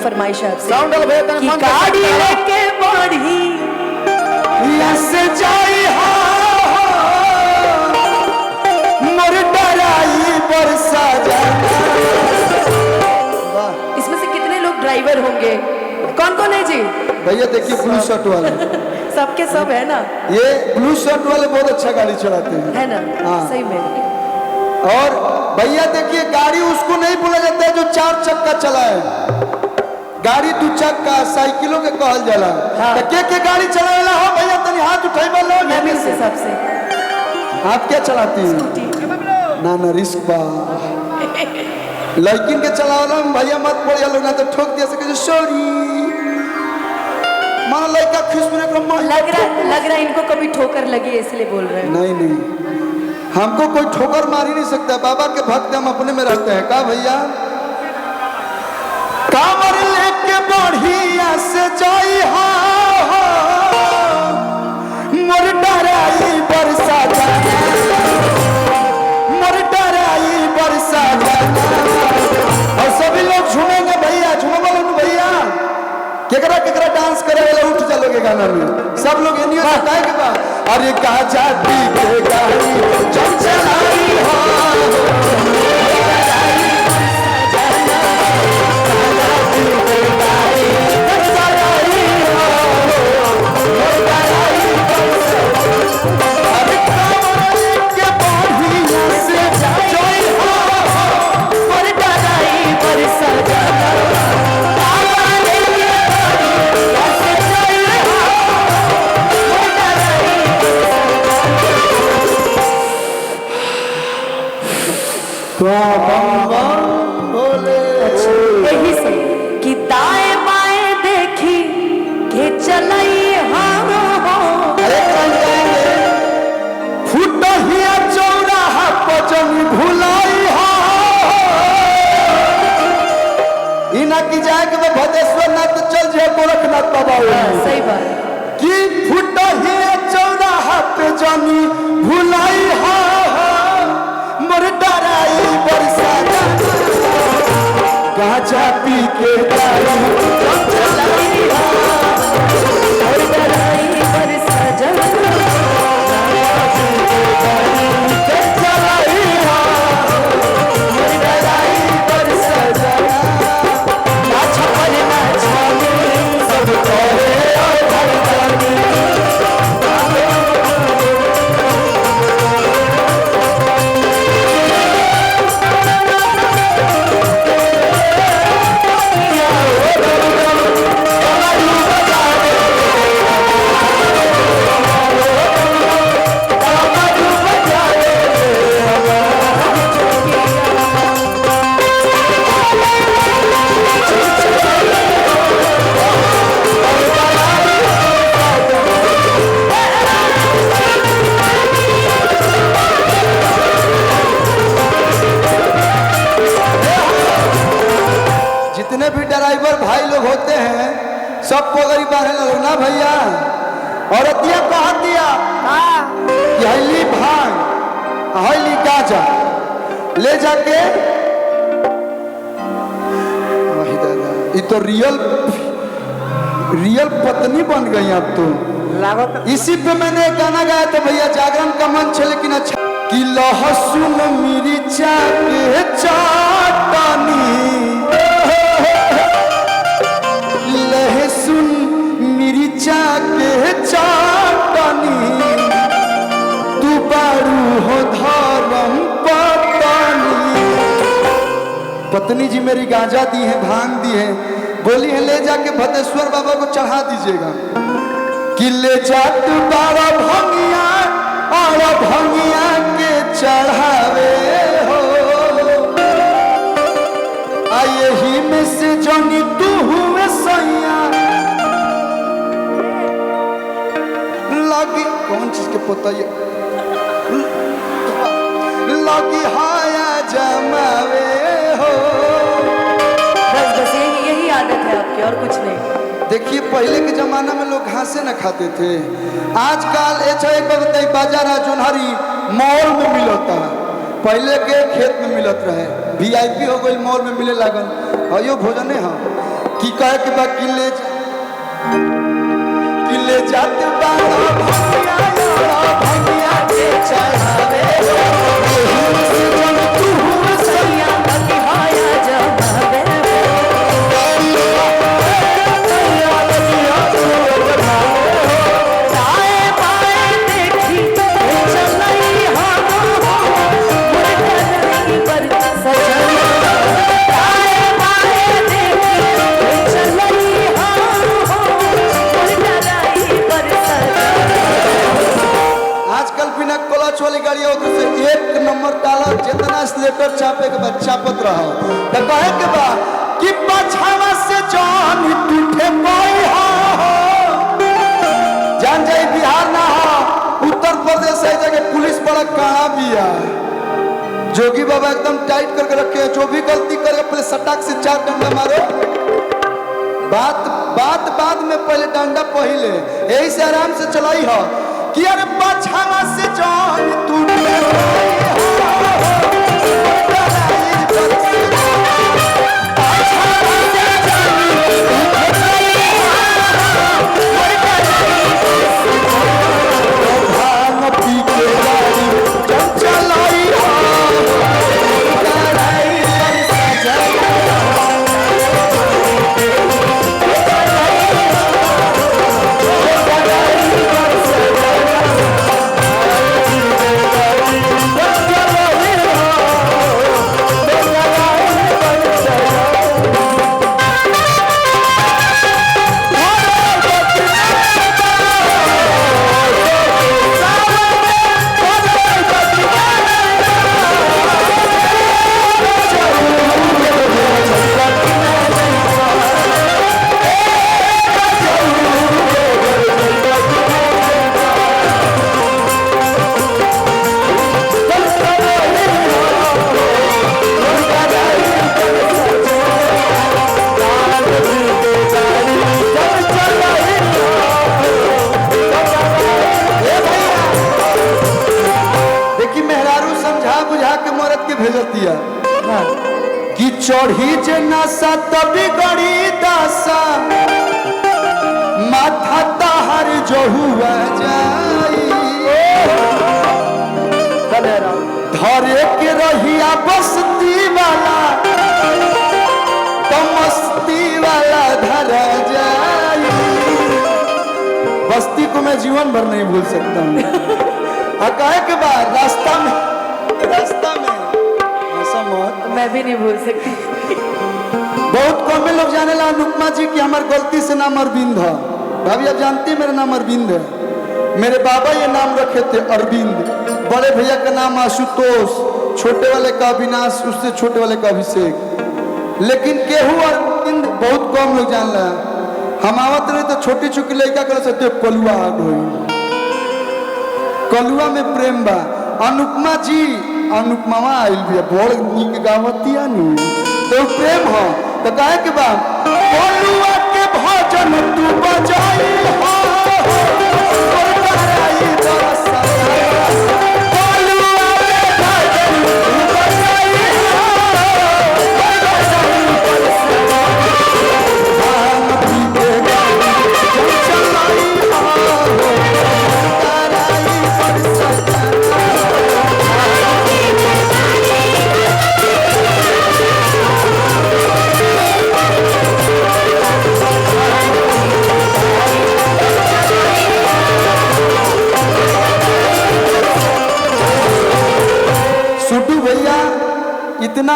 फरमाइश है आपसे साउंड वाला भैया कि गाड़ी लेके बढ़ी से जाई मोर डराई बरसा इसमें से कितने लोग ड्राइवर होंगे? कौन कौन है जी? भैया देखिए ब्लू शर्ट वाले सबके सब है ना? ये ब्लू शर्ट वाले बहुत अच्छा गाड़ी चलाते हैं, है ना? हाँ। सही में। और भैया देखिए गाड़ी उसको नहीं बोला जाता है जो 4 चक्का चलाए, गाड़ी 2 चक्का साइकिलों के कहल जाला। हाँ। तो के गाड़ी चलावेला हो भैया तनी हाथ उठाइबा लो। मैं भी उस हिसाब से आप क्या चलाती हैं? ना रिस्क बा लड़किन के चलावला में भैया मत पड़िया लोग ना तो ठोक दिया सके सॉरी मान लड़का खुश में लग रहा इनको कभी ठोकर लगी है इसलिए बोल रहे हैं। नहीं हमको कोई ठोकर मार ही नहीं सकता, बाबा के भक्त हम अपने में रहते हैं। का भैया कांवर लेके बढ़िया से जाई मोर डराई बरसा जाना, मोर डराई बरसा जाना। और सभी लोग झूमेंगे भैया, झूमो बोलो भैया। केकरा केकरा डांस करे वाला उठ चलोगे गाना में, सब लोग ये नहीं होता है के बाद अरे गाजा पी के गाड़ी चल चलाई हो यही से कि दाएं बाएं देखी के चलाई फुटहिया चौराहा पचनी भुलाई हो इना की जाए के भदेश्वर नाथ चल जाए गोरखनाथ बाबा। सही बात कि फुटहिया चौराहा पे जनी भुलाई हो मोर डराई बरसा गाजा पी के गाड़ी चलाई हो मोर डराई बरसा जाना। जितने भी ड्राइवर भाई लोग होते हैं सबको गरीब बांधे लोग ना भैया। और अतिया कहा दिया कि हईली भांग हईली गाजा ले जाके ये तो रियल पत्नी बन गई अब तो। इसी पे मैंने गाना गाया था भैया, जागरण का मंच है लेकिन अच्छा कि लहसुन मिर्चा के चाटनी लहसुन मिर्चा के चाटनी तू बारू हो धर्म पत्नी जी मेरी गांजा दी है भांग दी है, बोली है ले जाके भदेश्वर बाबा को चढ़ा दीजिएगा। कि ले जात बाबा भंगिया और भंगिया के चढ़ावे हो आये ही में से जनी तू हुए सैया लगी कौन चीज के पोतैया लगी हाया जमावे हो। बस यही आदत है आपकी और कुछ नहीं। देखिए पहले के जमाना में लोग घासे न खाते थे, आजकल बाजार जोनहरी मॉल में मिलता है, पहले के खेत में मिलत रहे, वीआईपी हो गई मॉल में मिले लागल। अयो भोजन है कि कहे के बा किले जाते बाबा भैया भैया के चढ़ावे वाली गाड़ी उधर से 1 नंबर डाला जितना स्लेटर छापे के बाद छापत रहो तो कहे के बा कि पछावा से जान टूटे कोई हो जान जाए बिहार ना हो उत्तर प्रदेश है जगह पुलिस बड़ा कहाँ भी है जोगी बाबा एकदम टाइट करके रखे हैं जो भी गलती करेगा पहले सटाक से 4 डंडा मारो बात में पहले डंडा पहले यही से आराम से चलाई हो कि अरे पछावा से जान टूटे कि चढ़ी जे नशा तभी गड़ी दशा माथा तहर जो हुआ जाई धरे के रहिया बस्ती वाला तो मस्ती वाला धरा जाई बस्ती को मैं जीवन भर नहीं भूल सकता हूँ कहे के बाद रास्ता में मैं भी नहीं भूल सकती बहुत कम लोग जाने ला अनुपमा जी की हमारी गलती से नाम अरविंद है भाभी आप जानती हैं मेरा नाम अरविंद है मेरे बाबा ये नाम रखे थे अरविंद बड़े भैया का नाम आशुतोष छोटे वाले का अविनाश उससे छोटे वाले का अभिषेक लेकिन केहू अरविंद बहुत कम लोग जान ला हम आवत रहे तो छोटी छोटी लड़का कर सकते कलुआ कलुआ में प्रेम बा अनुपमा जी अनुपमा आइल भी बड़ नीक गावतिया नु तो प्रेम हो तो कहे के बा कलुआ के भजन तू बजाई हो इतना